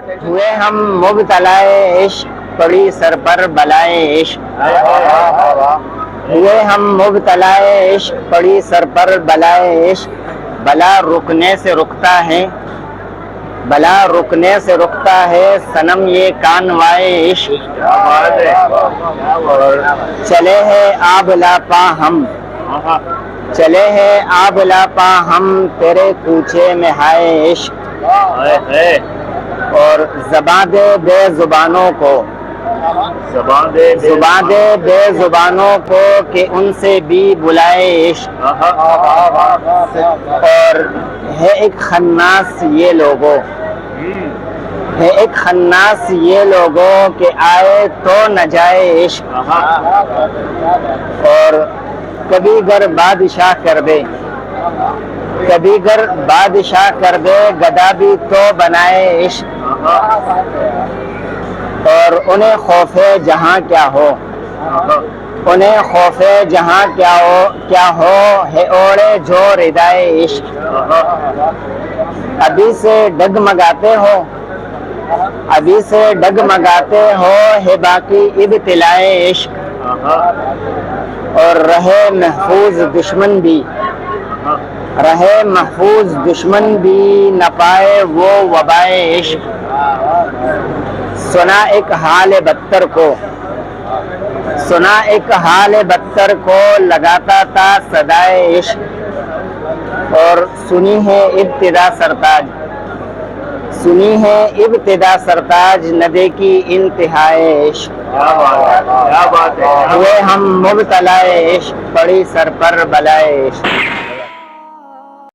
ہوئے ہم مبتلائے عشق، پڑی سر پر بلائے عشق۔ ہوئے ہم مبتلائے عشق، پڑی سر پر بلائے عشق۔ بلا رکنے سے رکتا ہے، بلا رکنے سے رکتا ہے، صنم یہ کانوائے عشق۔ چلے ہیں آب لاپا ہم، چلے ہیں آب لاپا ہم، تیرے کوچے میں ہائے عشق۔ اور زباں دے بے زبانوں کو، زباں دے بے زبانوں کو، کہ ان سے بھی بلائے عشق۔ اور ہے ایک خناس یہ لوگوں، ہے ایک خناس یہ لوگوں، کہ آئے تو نہ جائے عشق۔ اور کبھی گر بادشاہ کر دے، کبھی گر بادشاہ کر دے، گدا بھی تو بنائے عشق۔ اور انہیں خوف جہاں کیا ہو، انہیں خوف جہاں کیا ہو، ہے اوڑے جو ردائے عشق۔ ابھی سے ڈگمگاتے ہو، ابھی سے ڈگمگاتے ہو، ہے باقی ابتلائے عشق۔ اور رہے محفوظ دشمن بھی، رہے محفوظ دشمن بھی، نہ پائے وہ وبائے عشق۔ سنا ایک حال بدتر کو، سنا ایک حال بدتر کو، لگاتا تھا صدائے عشق۔ اور سنی ہے ابتدا سرتاج، سنی ہے ابتدا سرتاج، نہ دیکھی انتہائے عشق۔ ہوئے ہم مبتلائے عشق، پڑی سر پر بلائے عشق۔